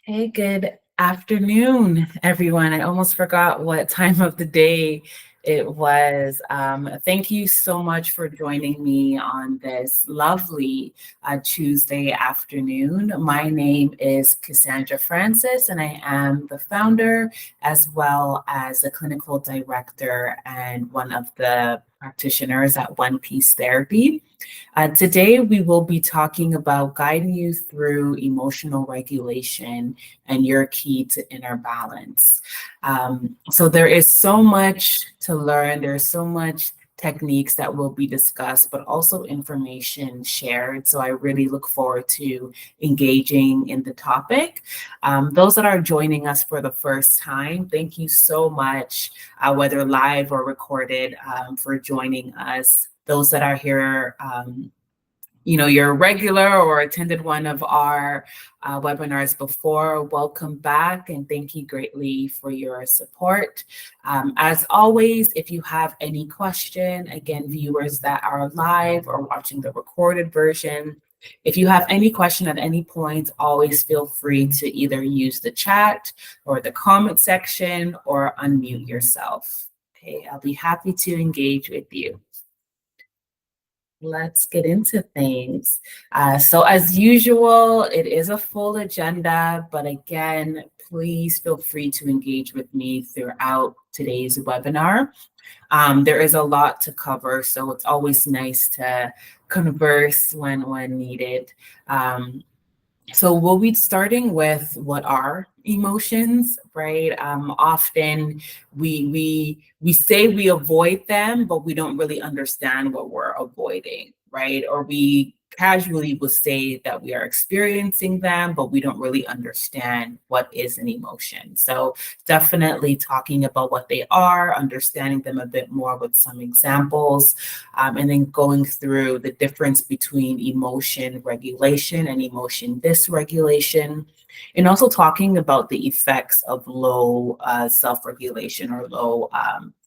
Hey, good afternoon, everyone. I almost forgot what time of the day it was. Thank you so much for joining me on this lovely Tuesday afternoon. My name is Cassandra Francis, and I am the founder as well as the clinical director and one of the practitioners at One Piece Therapy. Today, we will be talking about guiding you through emotional regulation and your key to inner balance. So there is so much to learn. There's so much techniques that will be discussed, but also information shared. So I really look forward to engaging in the topic. Those that are joining us for the first time, thank you so much, whether live or recorded, for joining us. Those that are here, you're a regular or attended one of our webinars before, welcome back and thank you greatly for your support. As always, if you have any question, again, viewers that are live or watching the recorded version, if you have any question at any point, always feel free to either use the chat or the comment section or unmute yourself. Okay, I'll be happy to engage with you. Let's get into things. So as usual, it is a full agenda, but again, please feel free to engage with me throughout today's webinar. There is a lot to cover, so it's always nice to converse when needed. So we'll be starting with what are emotions, right? Often we say we avoid them, but we don't really understand what we're avoiding, right? Or we casually will say that we are experiencing them, but we don't really understand what is an emotion. So definitely talking about what they are, understanding them a bit more with some examples, and then going through the difference between emotion regulation and emotion dysregulation, and also talking about the effects of low self-regulation or low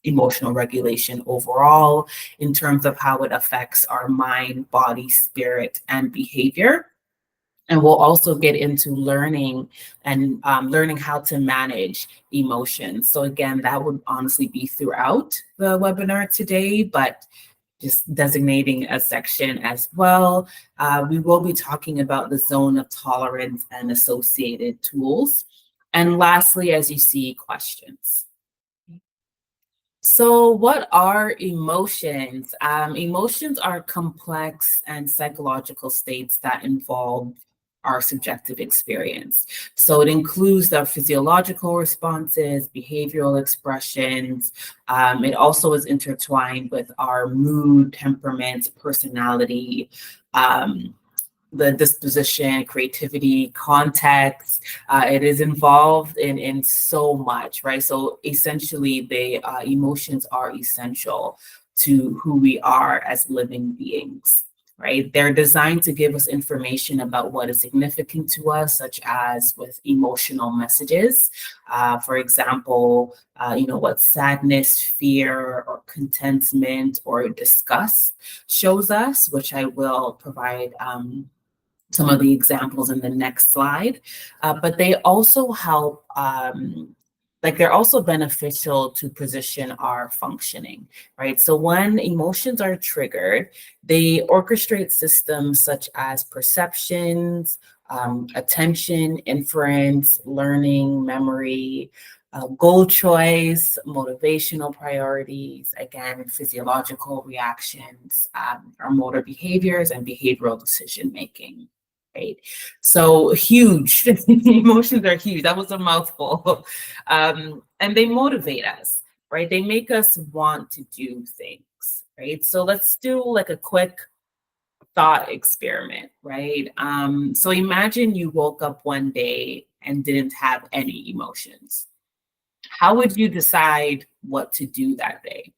emotional regulation overall in terms of how it affects our mind, body, spirit, and behavior. And we'll also get into learning and learning how to manage emotions. So again, that would honestly be throughout the webinar today, but just designating a section as well. We will be talking about the zone of tolerance and associated tools. And lastly, as you see, questions. So what are emotions? Emotions are complex and psychological states that involve our subjective experience. So it includes the physiological responses, behavioral expressions. It also is intertwined with our mood, temperament, personality, the disposition, creativity, context. It is involved in so much, right? So essentially, the emotions are essential to who we are as living beings, right? They're designed to give us information about what is significant to us, such as with emotional messages. For example, what sadness, fear, or contentment or disgust shows us, which I will provide some of the examples in the next slide, but they also help, they're also beneficial to position our functioning, right? So when emotions are triggered, they orchestrate systems such as perceptions, attention, inference, learning, memory, goal choice, motivational priorities, again, physiological reactions, our motor behaviors, and behavioral decision making. Right. So huge. Emotions are huge. That was a mouthful. And they motivate us, right? They make us want to do things, right? So let's do like a quick thought experiment, right? So imagine you woke up one day and didn't have any emotions. How would you decide what to do that day?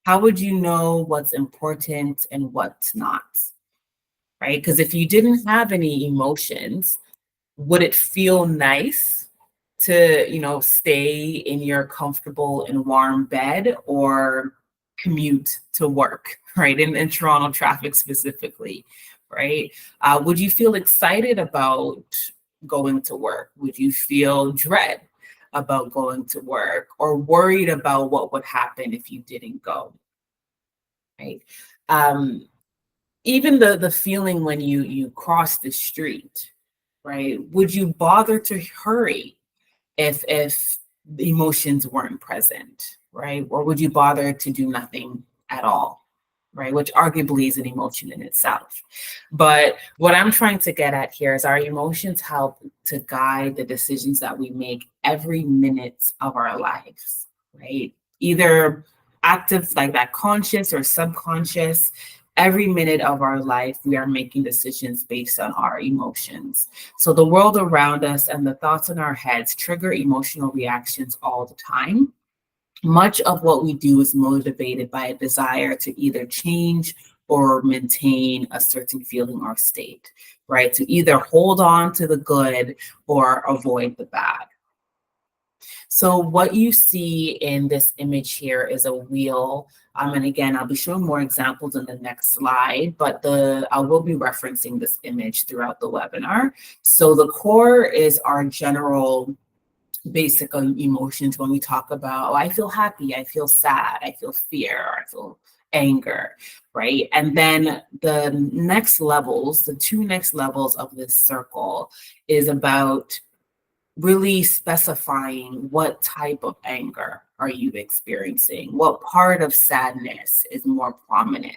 How would you know what's important and what's not? Right? Because if you didn't have any emotions, would it feel nice to, stay in your comfortable and warm bed or commute to work, right? In Toronto traffic specifically, right? Would you feel excited about going to work? Would you feel dread about going to work or worried about what would happen if you didn't go? Right. Um, Even the feeling when you cross the street, right? Would you bother to hurry if the emotions weren't present, right? Or would you bother to do nothing at all, right? Which arguably is an emotion in itself. But what I'm trying to get at here is our emotions help to guide the decisions that we make every minute of our lives, right? Either active, like that conscious or subconscious. Every minute of our life, we are making decisions based on our emotions. So the world around us and the thoughts in our heads trigger emotional reactions all the time. Much of what we do is motivated by a desire to either change or maintain a certain feeling or state, right? To either hold on to the good or avoid the bad. So what you see in this image here is a wheel. And again, I'll be showing more examples in the next slide, but I will be referencing this image throughout the webinar. So the core is our general basic emotions when we talk about, oh, I feel happy, I feel sad, I feel fear, I feel anger, right? And then the next levels, the two next levels of this circle is about really specifying what type of anger are you experiencing, what part of sadness is more prominent,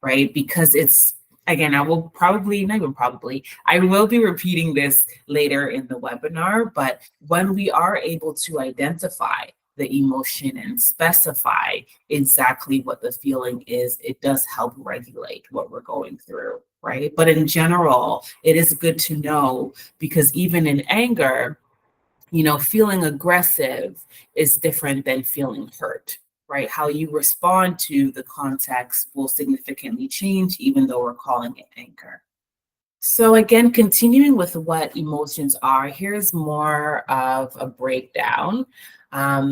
right? Because it's, again, I will probably, not even probably, I will be repeating this later in the webinar, but when we are able to identify the emotion and specify exactly what the feeling is, it does help regulate what we're going through, right? But in general, it is good to know, because even in anger, feeling aggressive is different than feeling hurt, right? How you respond to the context will significantly change, even though we're calling it anger. So again, continuing with what emotions are, here's more of a breakdown.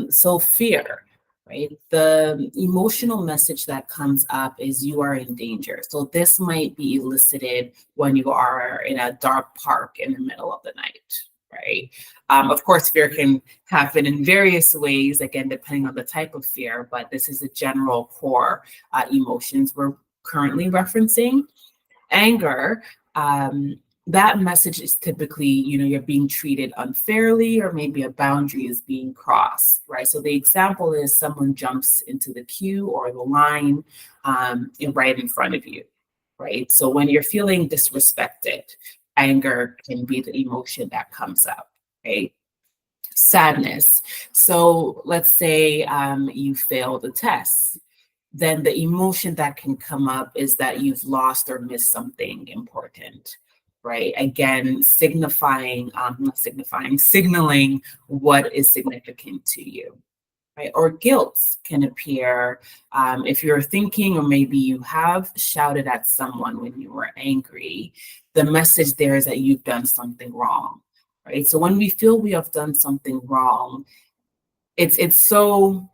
So fear, right? The emotional message that comes up is you are in danger. So this might be elicited when you are in a dark park in the middle of the night, right? Of course, fear can happen in various ways, again, depending on the type of fear, but this is the general core emotions we're currently referencing. Anger, that message is typically, you're being treated unfairly, or maybe a boundary is being crossed, right? So the example is someone jumps into the queue or the line right in front of you, right? So when you're feeling disrespected, anger can be the emotion that comes up, right? Sadness. So let's say you failed a test, then the emotion that can come up is that you've lost or missed something important, right? Again, not signifying, signaling what is significant to you, right? Or guilt can appear if you're thinking, or maybe you have shouted at someone when you were angry. The message there is that you've done something wrong, right? So when we feel we have done something wrong, it's so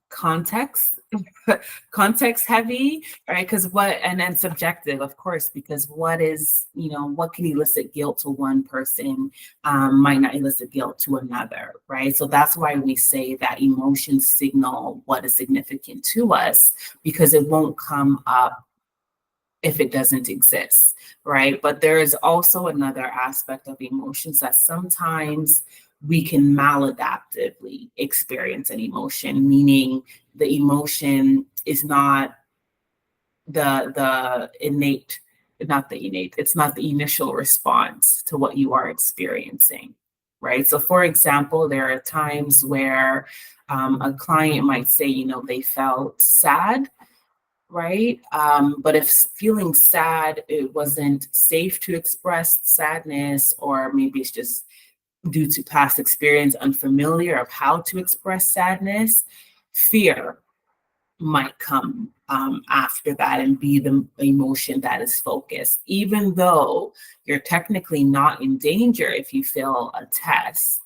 context context heavy, right? Because and then subjective, of course, because what can elicit guilt to one person might not elicit guilt to another, right? So that's why we say that emotions signal what is significant to us, because it won't come up if it doesn't exist, right? But there is also another aspect of emotions that sometimes we can maladaptively experience an emotion, meaning the emotion is not the innate, not the innate, it's not the initial response to what you are experiencing, right? So for example, there are times where a client might say, they felt sad, right? But if feeling sad, it wasn't safe to express sadness, or maybe it's just due to past experience, unfamiliar of how to express sadness, fear might come after that and be the emotion that is focused, even though you're technically not in danger if you fail a test.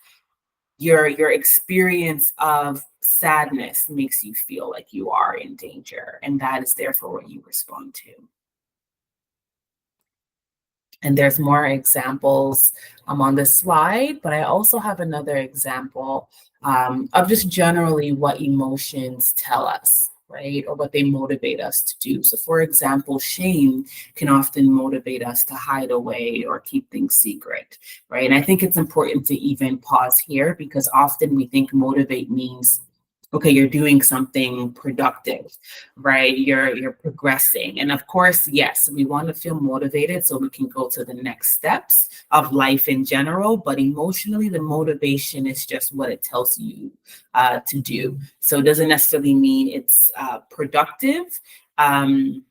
Your experience of sadness makes you feel like you are in danger, and that is therefore what you respond to. And there's more examples on this slide, but I also have another example of just generally what emotions tell us, right? Or what they motivate us to do. So for example, shame can often motivate us to hide away or keep things secret, right? And I think it's important to even pause here because often we think motivate means, okay, you're doing something productive, right? You're progressing. And of course, yes, we want to feel motivated so we can go to the next steps of life in general, but emotionally, the motivation is just what it tells you to do. So it doesn't necessarily mean it's productive. In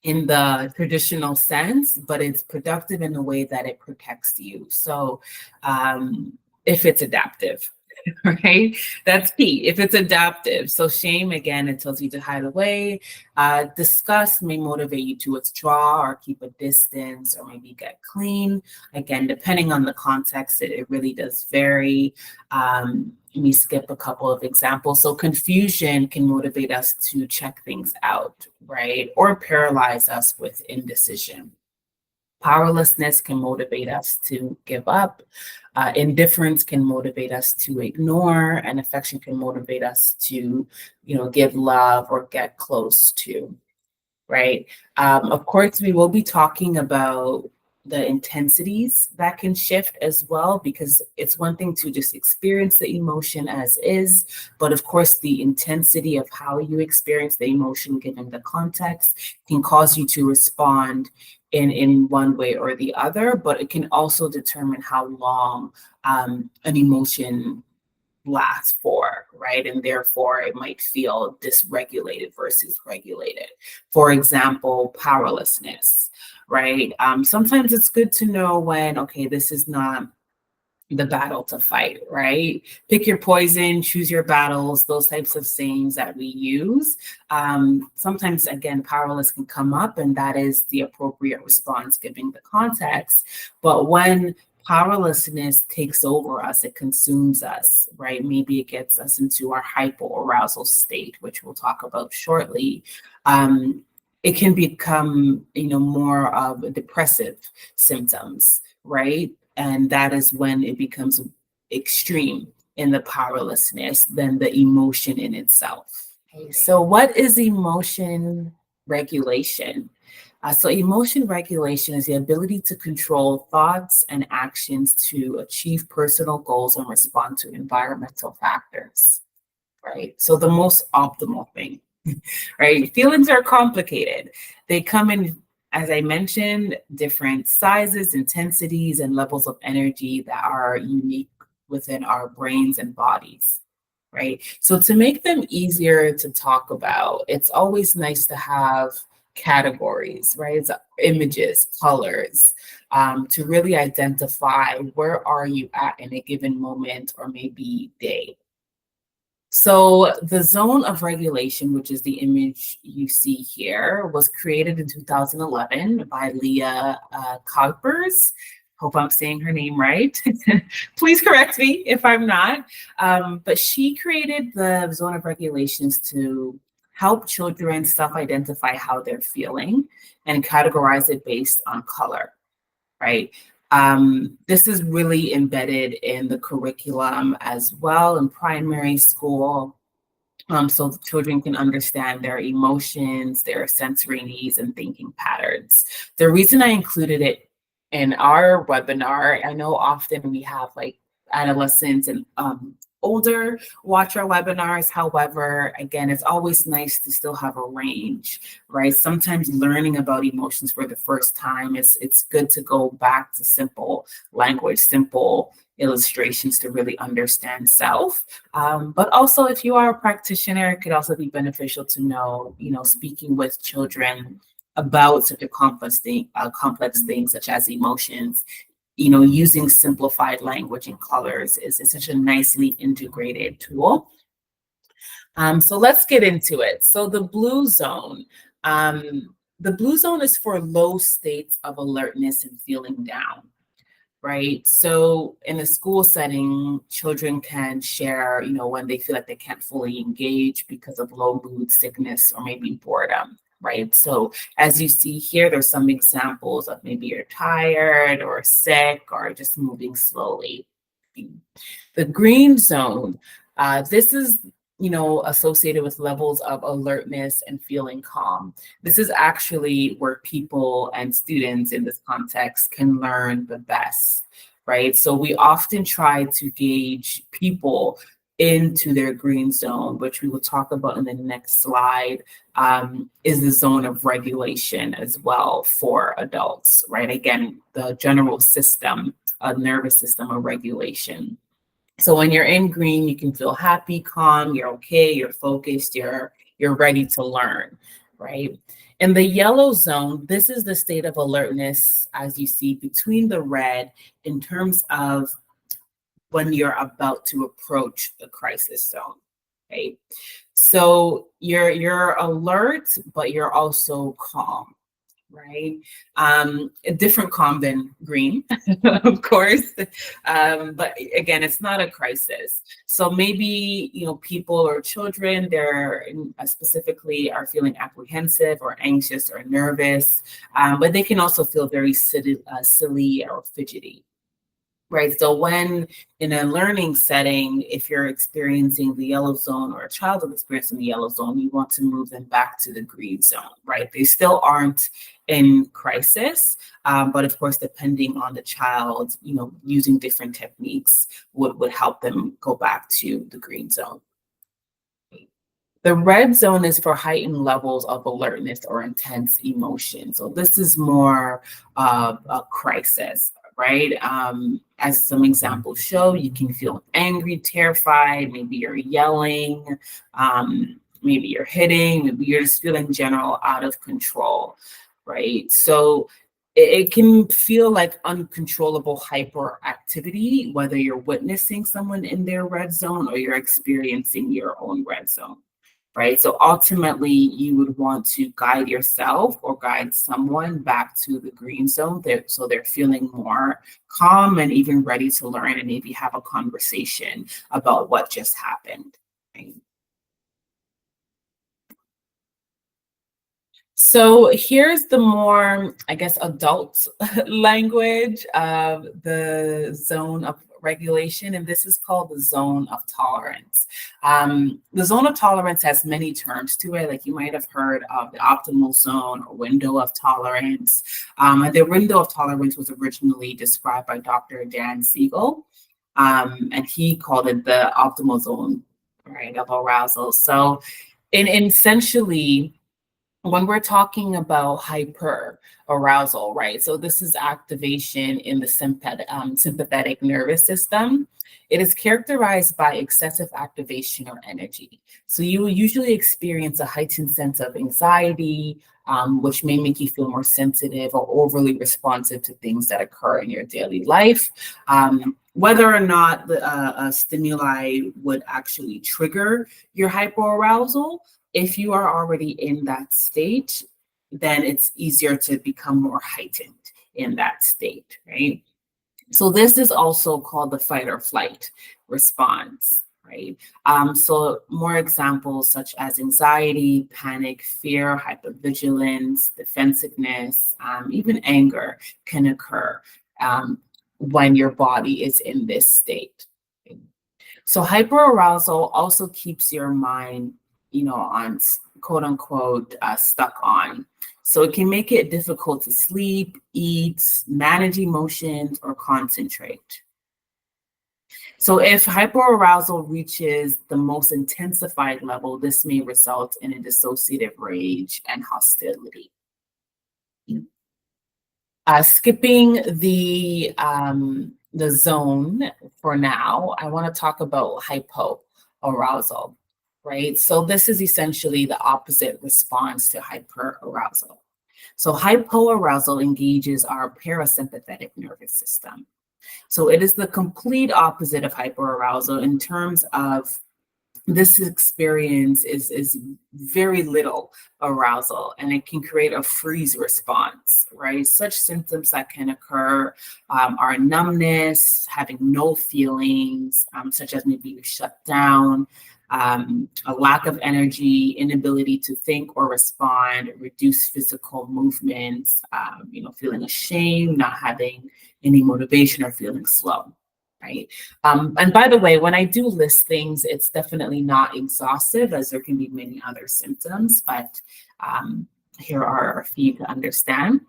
the traditional sense, but it's productive in the way that it protects you. So if it's adaptive, right? That's key. If it's adaptive. So shame, again, it tells you to hide away. Disgust may motivate you to withdraw or keep a distance or maybe get clean. Again, depending on the context, it really does vary. Let me skip a couple of examples. So confusion can motivate us to check things out, right? Or paralyze us with indecision. Powerlessness can motivate us to give up. Indifference can motivate us to ignore, and affection can motivate us to, give love or get close to, right? Of course, we will be talking about the intensities that can shift as well, because it's one thing to just experience the emotion as is, but of course, the intensity of how you experience the emotion given the context can cause you to respond in one way or the other, but it can also determine how long an emotion lasts for, right? And therefore it might feel dysregulated versus regulated. For example, powerlessness, right? Sometimes it's good to know when, okay, this is not the battle to fight, right? Pick your poison, choose your battles, those types of sayings that we use. Sometimes, again, powerless can come up, and that is the appropriate response given the context. But when powerlessness takes over us, it consumes us, right? Maybe it gets us into our hypoarousal state, which we'll talk about shortly. It can become, more of depressive symptoms, right? And that is when it becomes extreme in the powerlessness than the emotion in itself. Okay, so what is emotion regulation? So emotion regulation is the ability to control thoughts and actions to achieve personal goals and respond to environmental factors, right? So the most optimal thing, right? Feelings are complicated. They come in, as I mentioned, different sizes, intensities, and levels of energy that are unique within our brains and bodies, right? So to make them easier to talk about, it's always nice to have categories, right? It's images, colors, to really identify where are you at in a given moment or maybe day. So the zone of regulation, which is the image you see here, was created in 2011 by Leah Kalpers. Hope I'm saying her name right. Please correct me if I'm not. But she created the zone of regulations to help children self-identify how they're feeling and categorize it based on color, right? This is really embedded in the curriculum as well in primary school. So the children can understand their emotions, their sensory needs, and thinking patterns. The reason I included it in our webinar, I know often we have like adolescents and older watch our webinars. However, again, it's always nice to still have a range, right? Sometimes learning about emotions for the first time, it's good to go back to simple language, simple illustrations to really understand self. But also, if you are a practitioner, it could also be beneficial to know, speaking with children about such a complex thing such as emotions, using simplified language and colors is such a nicely integrated tool. So let's get into it. So the blue zone. The blue zone is for low states of alertness and feeling down, right? So in a school setting, children can share, when they feel like they can't fully engage because of low mood, sickness, or maybe boredom. right? So as you see here, there's some examples of maybe you're tired or sick or just moving slowly. The green zone, this is, associated with levels of alertness and feeling calm. This is actually where people and students in this context can learn the best, right? So we often try to gauge people into their green zone, which we will talk about in the next slide, is the zone of regulation as well for adults, right? Again, the general system, nervous system of regulation. So when you're in green, you can feel happy, calm, you're okay, you're focused, you're ready to learn, right? In the yellow zone, this is the state of alertness, as you see, between the red in terms of when you're about to approach the crisis zone, right? So you're alert, but you're also calm, right? A different calm than green, of course. But again, it's not a crisis. So maybe, people or children, they're specifically are feeling apprehensive or anxious or nervous, but they can also feel very silly or fidgety. Right. So when in a learning setting, if you're experiencing the yellow zone or a child is experiencing the yellow zone, you want to move them back to the green zone, right? They still aren't in crisis, but of course, depending on the child, using different techniques would help them go back to the green zone. The red zone is for heightened levels of alertness or intense emotion. So this is more of a crisis, right? As some examples show, you can feel angry, terrified, maybe you're yelling, maybe you're hitting, maybe you're just feeling general out of control, right? So it can feel like uncontrollable hyperactivity, whether you're witnessing someone in their red zone or you're experiencing your own red zone. Right. So ultimately, you would want to guide yourself or guide someone back to the green zone so they're feeling more calm and even ready to learn and maybe have a conversation about what just happened. Right? So here's the more, I guess, adult language of the zone of regulation, and this is called the zone of tolerance. The zone of tolerance has many terms to it, like you might have heard of the optimal zone or window of tolerance. And the window of tolerance was originally described by Dr. Dan Siegel, and he called it the optimal zone, right, of arousal. So in essentially, when we're talking about hyper arousal, right? So this is activation in the sympathetic nervous system. It is characterized by excessive activation or energy. So you will usually experience a heightened sense of anxiety, which may make you feel more sensitive or overly responsive to things that occur in your daily life. Whether or not the stimuli would actually trigger your hyperarousal, if you are already in that state, then it's easier to become more heightened in that state, right? So this is also called the fight or flight response, right? So more examples such as anxiety, panic, fear, hypervigilance, defensiveness, even anger can occur when your body is in this state. So hyperarousal also keeps your mind, on quote unquote stuck on. So it can make it difficult to sleep, eat, manage emotions, or concentrate. So if hyperarousal reaches the most intensified level, this may result in a dissociative rage and hostility. Skipping the zone for now, I want to talk about hypoarousal, right? So this is essentially the opposite response to hyperarousal. So hypoarousal engages our parasympathetic nervous system. So it is the complete opposite of hyperarousal in terms of this experience is very little arousal, and it can create a freeze response, right? Such symptoms that can occur are numbness, having no feelings, such as maybe you shut down, a lack of energy, inability to think or respond, reduced physical movements, feeling ashamed, not having any motivation, or feeling slow. Right. And by the way, when I do list things, it's definitely not exhaustive, as there can be many other symptoms, but here are a few to understand.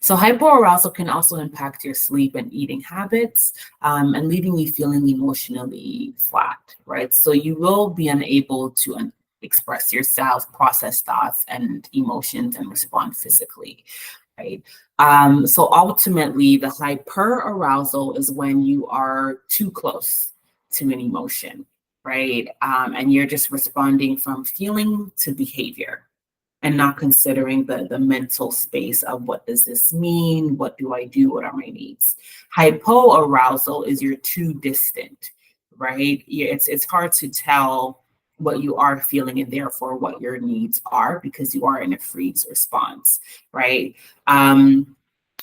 So hypoarousal can also impact your sleep and eating habits, and leaving you feeling emotionally flat, right? So you will be unable to express yourself, process thoughts and emotions, and respond physically, right? So ultimately, the hyperarousal is when you are too close to an emotion, right? And you're just responding from feeling to behavior, and not considering the mental space of what does this mean? What do I do? What are my needs? Hypoarousal is you're too distant, right? It's hard to tell what you are feeling and therefore what your needs are, because you are in a freeze response, right?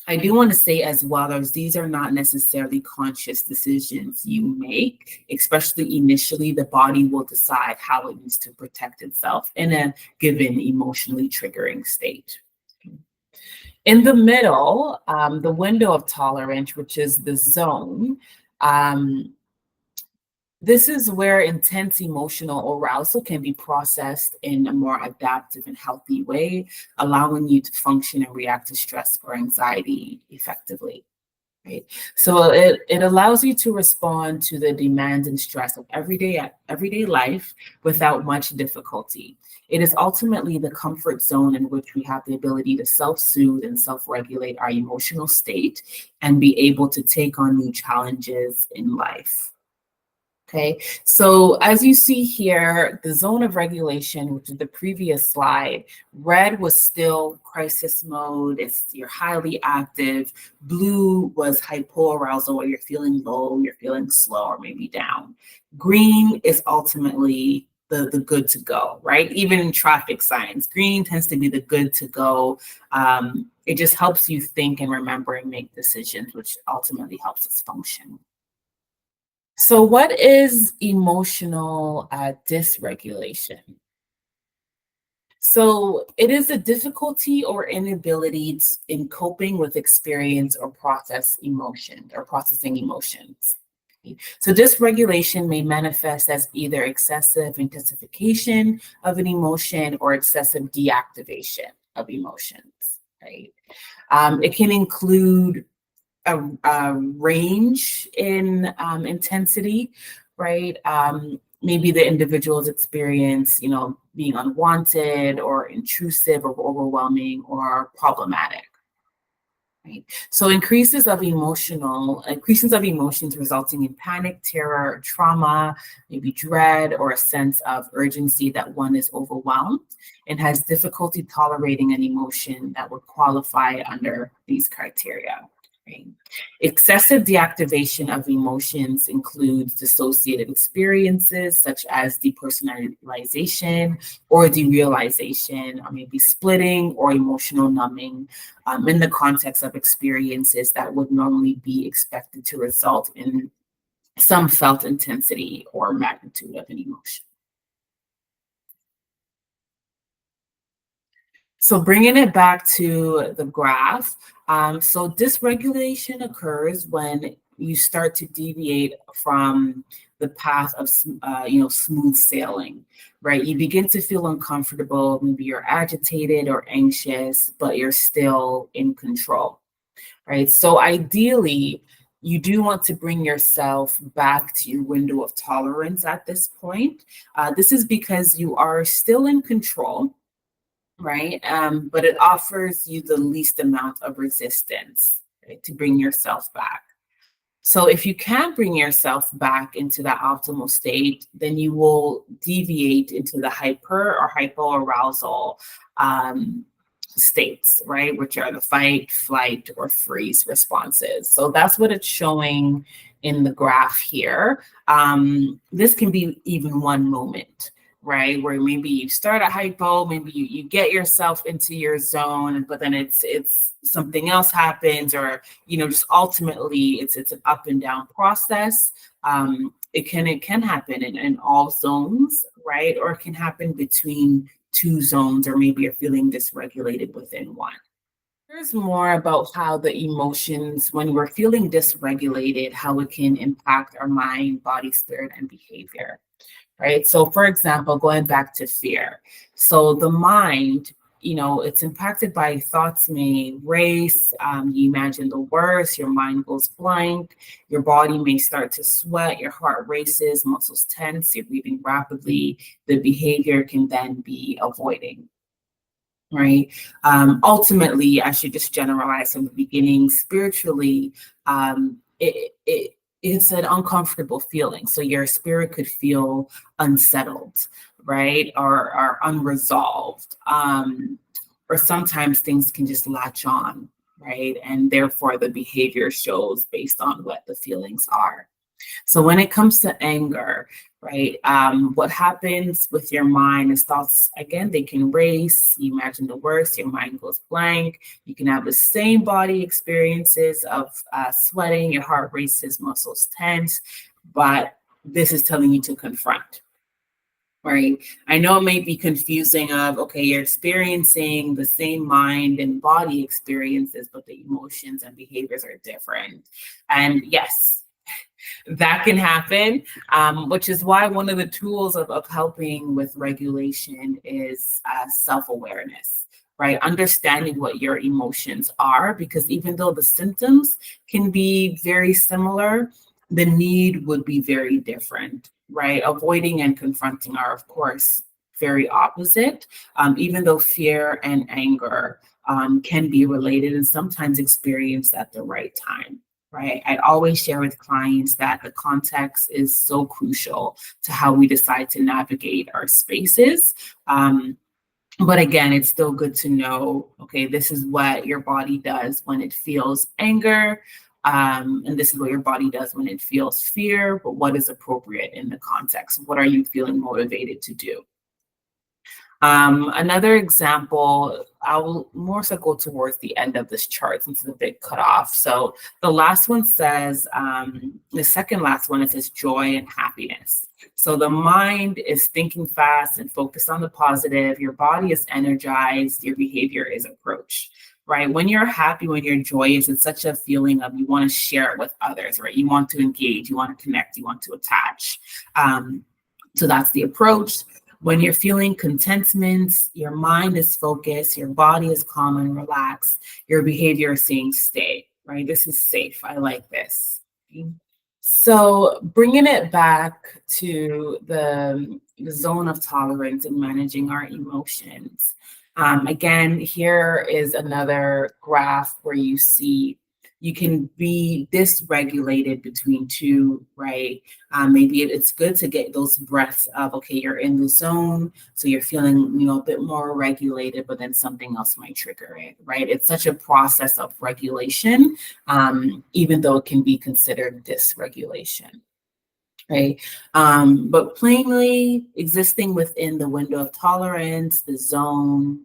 I do want to say as well, as these are not necessarily conscious decisions you make, especially initially. The body will decide how it needs to protect itself in a given emotionally triggering state. In the middle, the window of tolerance, which is the zone, this is where intense emotional arousal can be processed in a more adaptive and healthy way, allowing you to function and react to stress or anxiety effectively. Right. So it allows you to respond to the demands and stress of everyday life without much difficulty. It is ultimately the comfort zone in which we have the ability to self-soothe and self-regulate our emotional state and be able to take on new challenges in life. Okay, so as you see here, the zone of regulation, which is the previous slide, red was still crisis mode. You're highly active. Blue was hypoarousal, where you're feeling low, you're feeling slow, or maybe down. Green is ultimately the good to go, right? Even in traffic signs, green tends to be the good to go. It just helps you think and remember and make decisions, which ultimately helps us function. So what is emotional dysregulation? So it is a difficulty or inability in coping with experience or processing emotions. So dysregulation may manifest as either excessive intensification of an emotion or excessive deactivation of emotions, right? It can include a range in intensity, right? Maybe the individual's experience, being unwanted or intrusive or overwhelming or problematic. Right. So increases of emotions resulting in panic, terror, trauma, maybe dread, or a sense of urgency that one is overwhelmed and has difficulty tolerating an emotion that would qualify under these criteria. Right. Excessive deactivation of emotions includes dissociative experiences such as depersonalization or derealization, or maybe splitting or emotional numbing, in the context of experiences that would normally be expected to result in some felt intensity or magnitude of an emotion. So bringing it back to the graph, so dysregulation occurs when you start to deviate from the path of smooth sailing, right? You begin to feel uncomfortable, maybe you're agitated or anxious, but you're still in control, right? So ideally, you do want to bring yourself back to your window of tolerance at this point. This is because you are still in control, right? But it offers you the least amount of resistance, right, to bring yourself back. So if you can bring yourself back into that optimal state, then you will deviate into the hyper or hypoarousal states, right? Which are the fight, flight, or freeze responses. So that's what it's showing in the graph here. This can be even one moment, right? Where maybe you start at hypo, maybe you get yourself into your zone, but then it's something else happens, or just ultimately it's an up and down process. It can happen in all zones, right? Or it can happen between two zones, or maybe you're feeling dysregulated within one. Here's more about how the emotions, when we're feeling dysregulated, how it can impact our mind, body, spirit, and behavior, right? So, for example, going back to fear. So, the mind, it's impacted by thoughts may race. You imagine the worst, your mind goes blank, your body may start to sweat, your heart races, muscles tense, you're breathing rapidly. The behavior can then be avoiding. Right. Ultimately, I should just generalize from the beginning. Spiritually, it's an uncomfortable feeling. So your spirit could feel unsettled, right, or unresolved, or sometimes things can just latch on, right, and therefore the behavior shows based on what the feelings are. So when it comes to anger, right, what happens with your mind is thoughts, again, they can race. You imagine the worst, your mind goes blank. You can have the same body experiences of sweating, your heart races, muscles tense, but this is telling you to confront. Right. I know it may be confusing of, okay, you're experiencing the same mind and body experiences, but the emotions and behaviors are different. And yes, that can happen, which is why one of the tools of helping with regulation is self-awareness, right? Understanding what your emotions are, because even though the symptoms can be very similar, the need would be very different, right? Avoiding and confronting are, of course, very opposite, even though fear and anger can be related and sometimes experienced at the right time. Right. I always share with clients that the context is so crucial to how we decide to navigate our spaces. But again, it's still good to know, okay, this is what your body does when it feels anger. And this is what your body does when it feels fear, but what is appropriate in the context? What are you feeling motivated to do? Another example, I will more so go towards the end of this chart since it's a bit cut off. So the last one says, the second last one, it says joy and happiness. So the mind is thinking fast and focused on the positive. Your body is energized. Your behavior is approach, right? When you're happy, when you're joyous, it's such a feeling of you want to share it with others, right? You want to engage, you want to connect, you want to attach. So that's the approach. When you're feeling contentment, your mind is focused, your body is calm and relaxed, your behavior is saying stay, right? This is safe. I like this. So bringing it back to the zone of tolerance and managing our emotions. Again, here is another graph where you see you can be dysregulated between two, right? Maybe it's good to get those breaths of, okay, you're in the zone, so you're feeling, a bit more regulated, but then something else might trigger it, right? It's such a process of regulation, even though it can be considered dysregulation. Right. But plainly existing within the window of tolerance, the zone,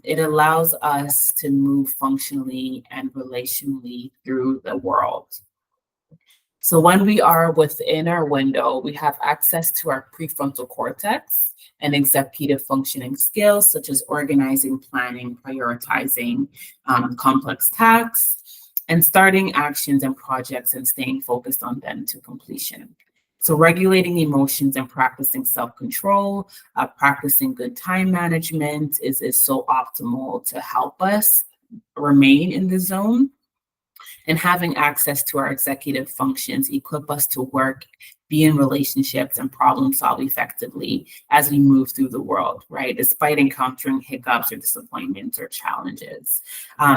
it allows us to move functionally and relationally through the world. So when we are within our window, we have access to our prefrontal cortex and executive functioning skills, such as organizing, planning, prioritizing complex tasks, and starting actions and projects and staying focused on them to completion. So regulating emotions and practicing self-control, practicing good time management is so optimal to help us remain in the zone. And having access to our executive functions equip us to work, be in relationships, and problem solve effectively as we move through the world, right? Despite encountering hiccups or disappointments or challenges.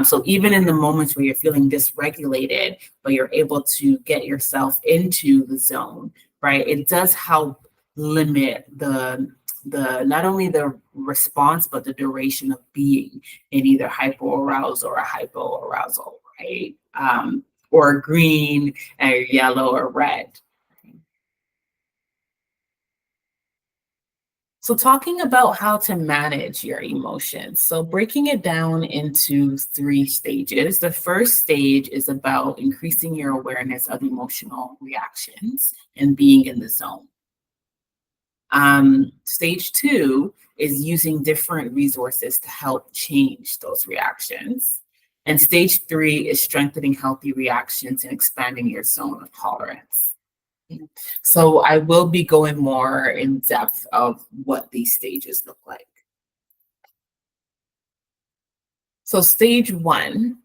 So even in the moments where you're feeling dysregulated, but you're able to get yourself into the zone, right? It does help limit the not only the response, but the duration of being in either hypoarousal or a hypoarousal, right? Or green, or yellow, or red. So talking about how to manage your emotions. So breaking it down into 3 stages. The first stage is about increasing your awareness of emotional reactions and being in the zone. Stage 2 is using different resources to help change those reactions. And stage 3 is strengthening healthy reactions and expanding your zone of tolerance. So I will be going more in depth of what these stages look like. So stage 1,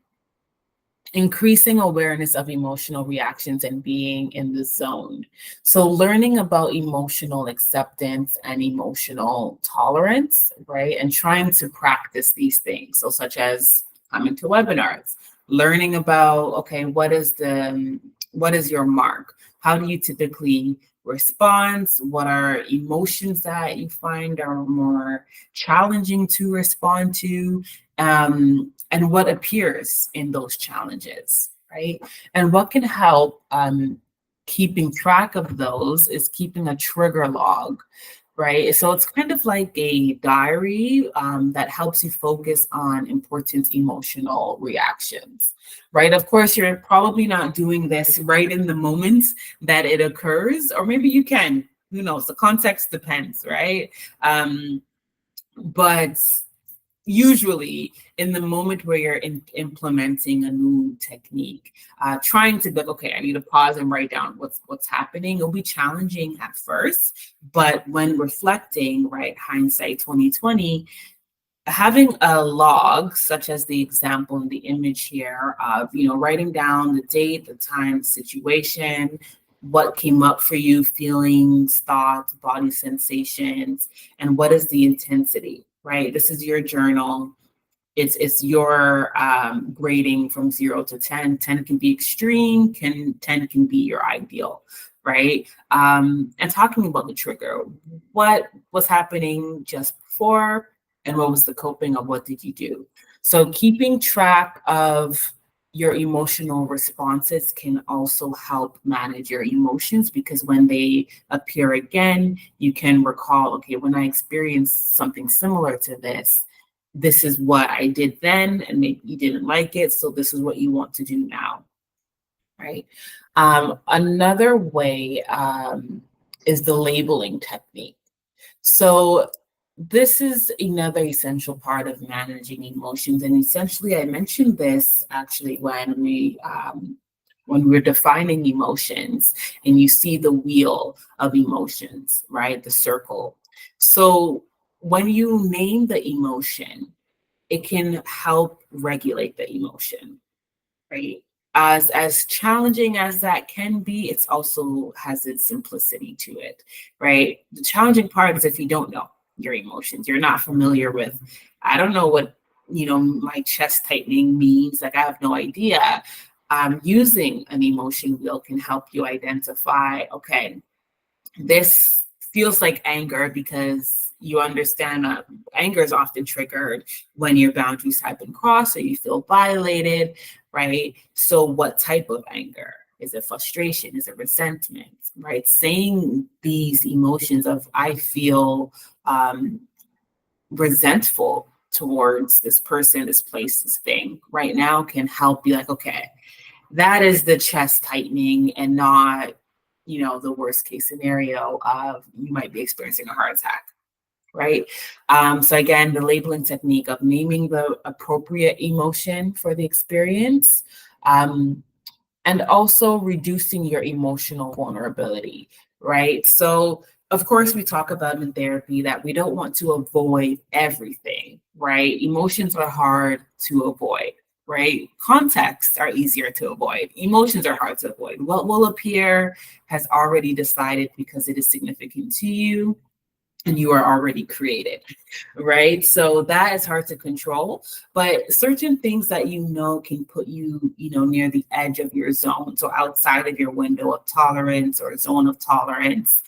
increasing awareness of emotional reactions and being in the zone. So learning about emotional acceptance and emotional tolerance, right? And trying to practice these things. So such as coming to webinars, learning about, okay, what is your mark? How do you typically respond? What are emotions that you find are more challenging to respond to? And what appears in those challenges, right? And what can help keeping track of those is keeping a trigger log, right? So it's kind of like a diary that helps you focus on important emotional reactions, right? Of course, you're probably not doing this right in the moment that it occurs, or maybe you can, who knows? The context depends, right? But usually in the moment where you're implementing a new technique, trying to be like, okay, I need to pause and write down what's happening. It'll be challenging at first, but when reflecting, right, hindsight 2020, having a log, such as the example in the image here of, writing down the date, the time, the situation, what came up for you, feelings, thoughts, body sensations, and what is the intensity, right? This is your journal. It's your grading from 0 to 10. 10 can be extreme, 10 can be your ideal, right? And talking about the trigger, what was happening just before, and what was the coping of what did you do? So keeping track of your emotional responses can also help manage your emotions, because when they appear again, you can recall, okay, when I experienced something similar to this is what I did then, and maybe you didn't like it, so this is what you want to do now, right? Another way is the labeling technique. So this is another essential part of managing emotions, and essentially, I mentioned this actually when we're defining emotions, and you see the wheel of emotions, right? The circle. So when you name the emotion, it can help regulate the emotion, right? As challenging as that can be, it's also has its simplicity to it, right? The challenging part is if you don't know your emotions, you're not familiar with, I don't know what, my chest tightening means, like I have no idea. Using an emotion wheel can help you identify, okay, this feels like anger, because you understand that anger is often triggered when your boundaries have been crossed or you feel violated, right? So what type of anger? Is it frustration? Is it resentment, right? Saying these emotions of, I feel resentful towards this person, this place, this thing right now, can help be like, okay, that is the chest tightening, and not, the worst case scenario of you might be experiencing a heart attack, right? So again, the labeling technique of naming the appropriate emotion for the experience, and also reducing your emotional vulnerability, right? So of course, we talk about in therapy that we don't want to avoid everything, right? Emotions are hard to avoid, right? Contexts are easier to avoid. Emotions are hard to avoid. What will appear has already decided because it is significant to you, and you are already created, right? So that is hard to control, but certain things that can put you, near the edge of your zone, so outside of your window of tolerance or zone of tolerance,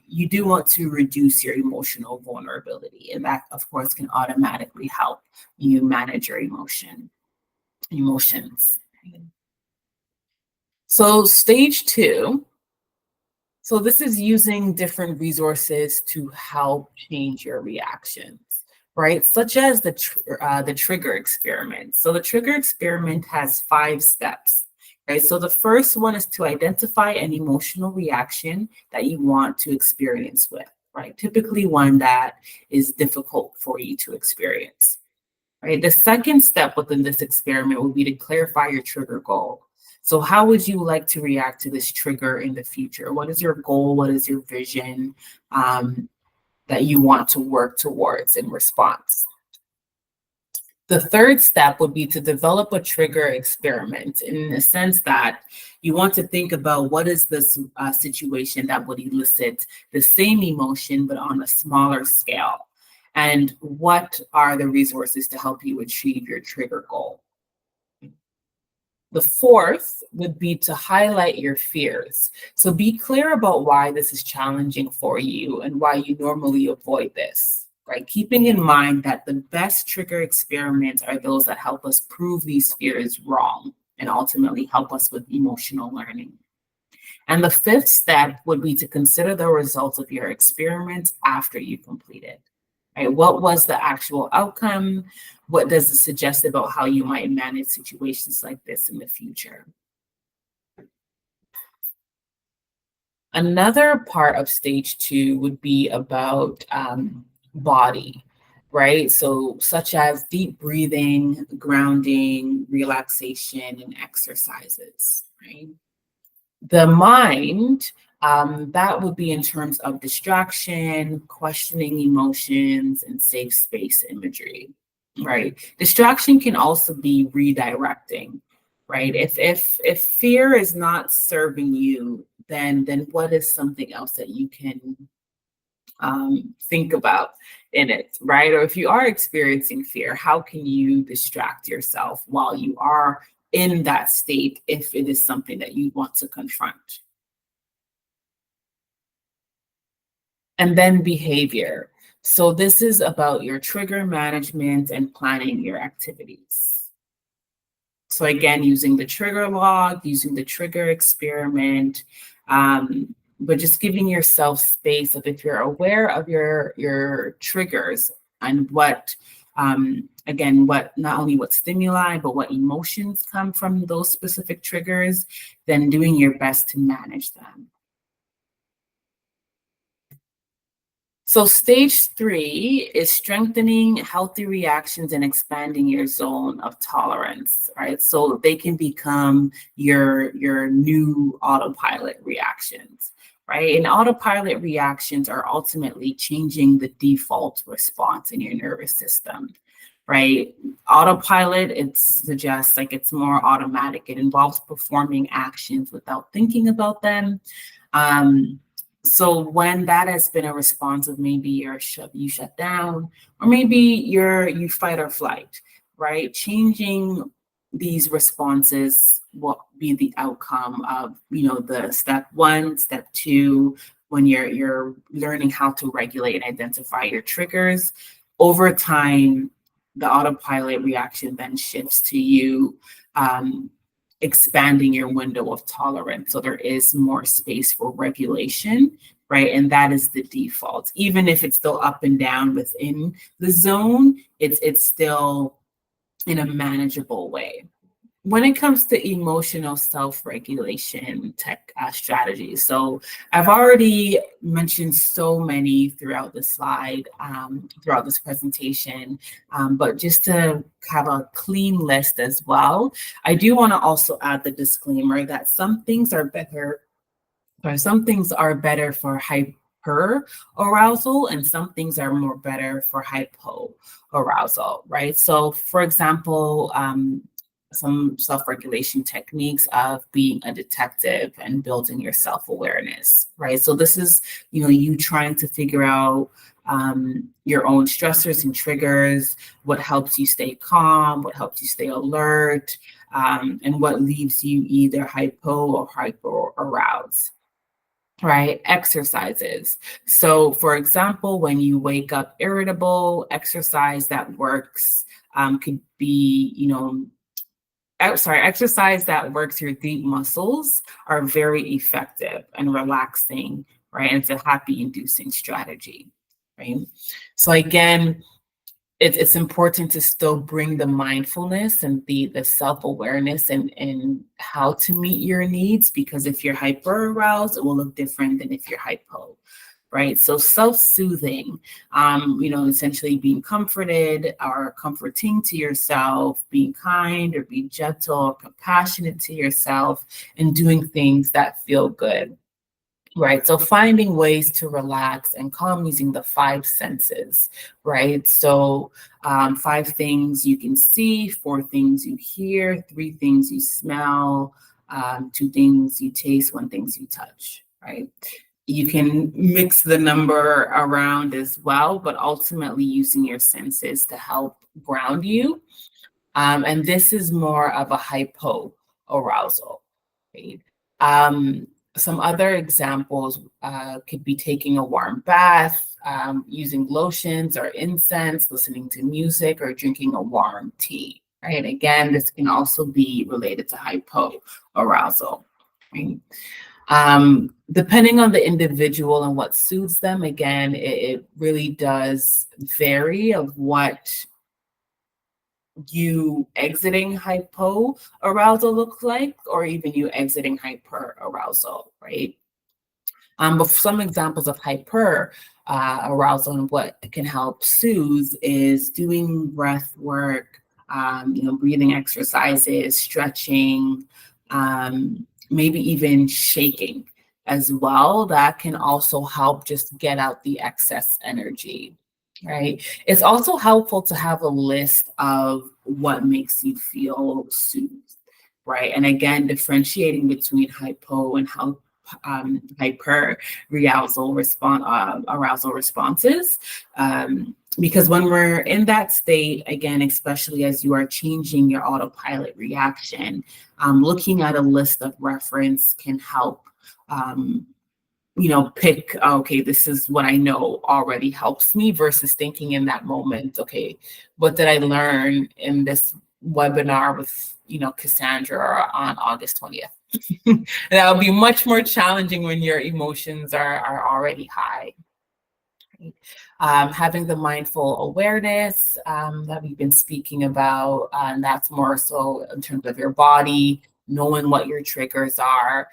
you do want to reduce your emotional vulnerability, and that, of course, can automatically help you manage your emotions. So stage 2. So this is using different resources to help change your reactions, right? Such as the trigger experiment. So the trigger experiment has 5 steps, right? So the first one is to identify an emotional reaction that you want to experience with, right? Typically one that is difficult for you to experience, right? The second step within this experiment would be to clarify your trigger goal. So how would you like to react to this trigger in the future? What is your goal? What is your vision that you want to work towards in response? The third step would be to develop a trigger experiment in the sense that you want to think about what is this situation that would elicit the same emotion, but on a smaller scale. And what are the resources to help you achieve your trigger goal? The fourth would be to highlight your fears. So be clear about why this is challenging for you and why you normally avoid this, right? Keeping in mind that the best trigger experiments are those that help us prove these fears wrong and ultimately help us with emotional learning. And the fifth step would be to consider the results of your experiments after you complete it. Right? What was the actual outcome? What does it suggest about how you might manage situations like this in the future? Another part of stage 2 would be about body, right? So, such as deep breathing, grounding, relaxation, and exercises, right? The mind, that would be in terms of distraction, questioning emotions, and safe space imagery, right? Distraction can also be redirecting, right? If fear is not serving you, then what is something else that you can think about in it, right? Or if you are experiencing fear, how can you distract yourself while you are in that state if it is something that you want to confront? And then behavior. So this is about your trigger management and planning your activities. So again, using the trigger log, using the trigger experiment, but just giving yourself space of if you're aware of your triggers and what again, what not only what stimuli, but what emotions come from those specific triggers, then doing your best to manage them. So stage 3 is strengthening healthy reactions and expanding your zone of tolerance, right? So they can become your new autopilot reactions, right? And autopilot reactions are ultimately changing the default response in your nervous system, right? Autopilot, it suggests like it's more automatic. It involves performing actions without thinking about them. Um, so when that has been a response of maybe you shut down, or maybe you fight or flight, right? Changing these responses will be the outcome of the step 1, step 2, when you're learning how to regulate and identify your triggers. Over time, the autopilot reaction then shifts to you expanding your window of tolerance. So there is more space for regulation, right? And that is the default. Even if it's still up and down within the zone, it's still in a manageable way. When it comes to emotional self-regulation tech strategies, so I've already mentioned so many throughout the slide, throughout this presentation, but just to have a clean list as well, I do want to also add the disclaimer that some things are better for hyper arousal and some things are more better for hypo arousal, right? So for example, some self-regulation techniques of being a detective and building your self-awareness, right? So this is, you trying to figure out your own stressors and triggers, what helps you stay calm, what helps you stay alert, and what leaves you either hypo or hyper aroused. Right, exercises. So, for example, when you wake up irritable, exercise that works could be, exercise that works your deep muscles are very effective and relaxing, right? And it's a happy inducing strategy, right? So again, it's important to still bring the mindfulness and the self-awareness and how to meet your needs, because if you're hyper aroused, it will look different than if you're hypo, right? So self-soothing, essentially being comforted or comforting to yourself, being kind or be gentle or compassionate to yourself, and doing things that feel good. Right. So finding ways to relax and calm using the five senses, right? So 5 things you can see, 4 things you hear, 3 things you smell, 2 things you taste, 1 thing you touch, right? You can mix the number around as well, but ultimately using your senses to help ground you. And this is more of a hypo arousal, right? Some other examples could be taking a warm bath, using lotions or incense, listening to music, or drinking a warm tea, right? Again, this can also be related to hypo arousal, right? Depending on the individual and what suits them, again, it really does vary of what you exiting hypo arousal looks like, or even you exiting hyper arousal, right? But some examples of hyper arousal and what can help soothe is doing breath work, breathing exercises, stretching, maybe even shaking as well. That can also help just get out the excess energy, right? It's also helpful to have a list of what makes you feel soothed, right? And again, differentiating between hypo and hyper arousal responses. Because when we're in that state, again, especially as you are changing your autopilot reaction, looking at a list of reference can help pick, okay, this is what I know already helps me, versus thinking in that moment, okay, what did I learn in this webinar with, Cassandra on August 20th? That would be much more challenging when your emotions are already high. Right? Having the mindful awareness that we've been speaking about, and that's more so in terms of your body, knowing what your triggers are.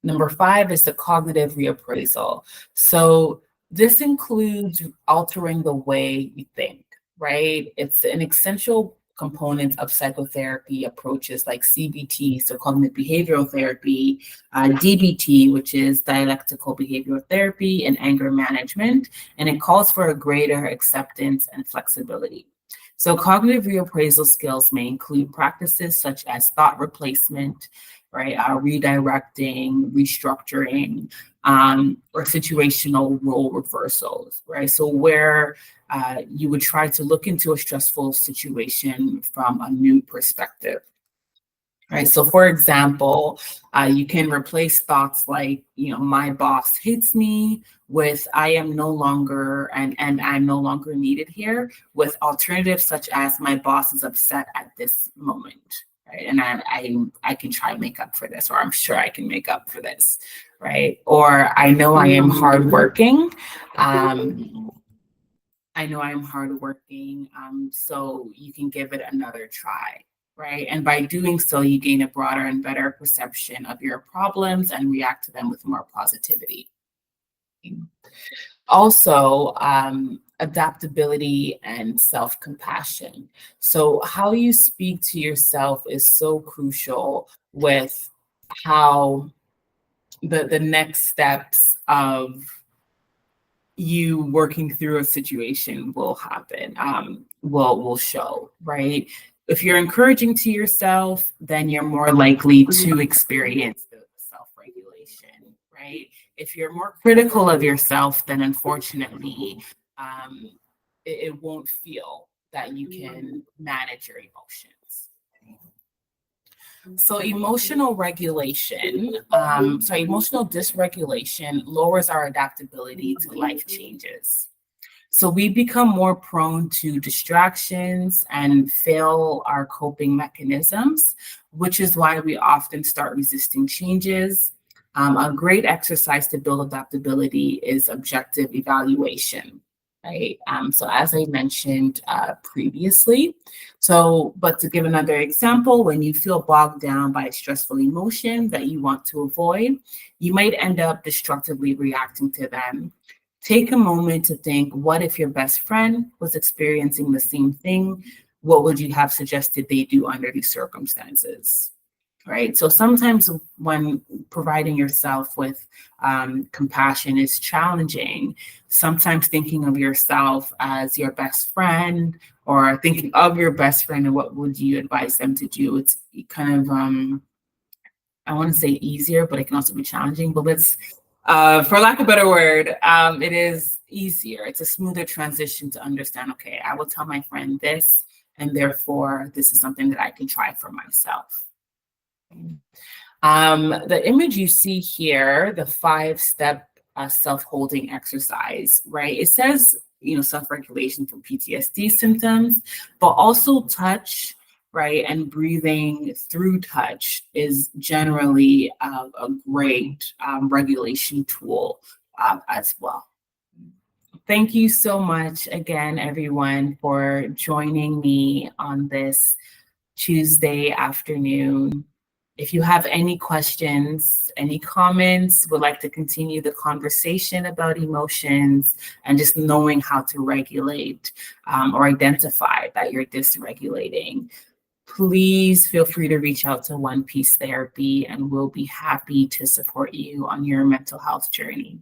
Number 5 is the cognitive reappraisal. So this includes altering the way you think, right? It's an essential component of psychotherapy approaches like CBT, so cognitive behavioral therapy, DBT, which is dialectical behavioral therapy, and anger management, and it calls for a greater acceptance and flexibility. So cognitive reappraisal skills may include practices such as thought replacement, right? Redirecting, restructuring, or situational role reversals, right? So where you would try to look into a stressful situation from a new perspective. Right. So, for example, you can replace thoughts like, my boss hates me with I am no longer and I'm no longer needed here, with alternatives such as my boss is upset at this moment. Right. And I can try and make up for this, or I'm sure I can make up for this. Right. Or I know I am hardworking. I know I'm hardworking. So you can give it another try. Right. And by doing so, you gain a broader and better perception of your problems and react to them with more positivity. Also, adaptability and self-compassion. So how you speak to yourself is so crucial with how the next steps of you working through a situation will happen, will show, right? If you're encouraging to yourself, then you're more likely to experience the self-regulation, right? If you're more critical of yourself, then unfortunately, it won't feel that you can manage your emotions. So emotional emotional dysregulation lowers our adaptability to life changes. So we become more prone to distractions and fail our coping mechanisms, which is why we often start resisting changes. A great exercise to build adaptability is objective evaluation, right? So as I mentioned previously, but to give another example, when you feel bogged down by a stressful emotion that you want to avoid, you might end up destructively reacting to them. Take a moment to think, what if your best friend was experiencing the same thing? What would you have suggested they do under these circumstances? Right. So sometimes when providing yourself with compassion is challenging, sometimes thinking of yourself as your best friend or thinking of your best friend and what would you advise them to do, it's kind of I want to say easier, but it can also be challenging. But let's, for lack of a better word, it is easier. It's a smoother transition to understand, okay, I will tell my friend this, and therefore this is something that I can try for myself. The image you see here, the 5-step self-holding exercise, right? It says, self-regulation for PTSD symptoms, but also touch, right? And breathing through touch is generally a great regulation tool as well. Thank you so much again, everyone, for joining me on this Tuesday afternoon. If you have any questions, any comments, would like to continue the conversation about emotions and just knowing how to regulate or identify that you're dysregulating, please feel free to reach out to One Piece Therapy and we'll be happy to support you on your mental health journey.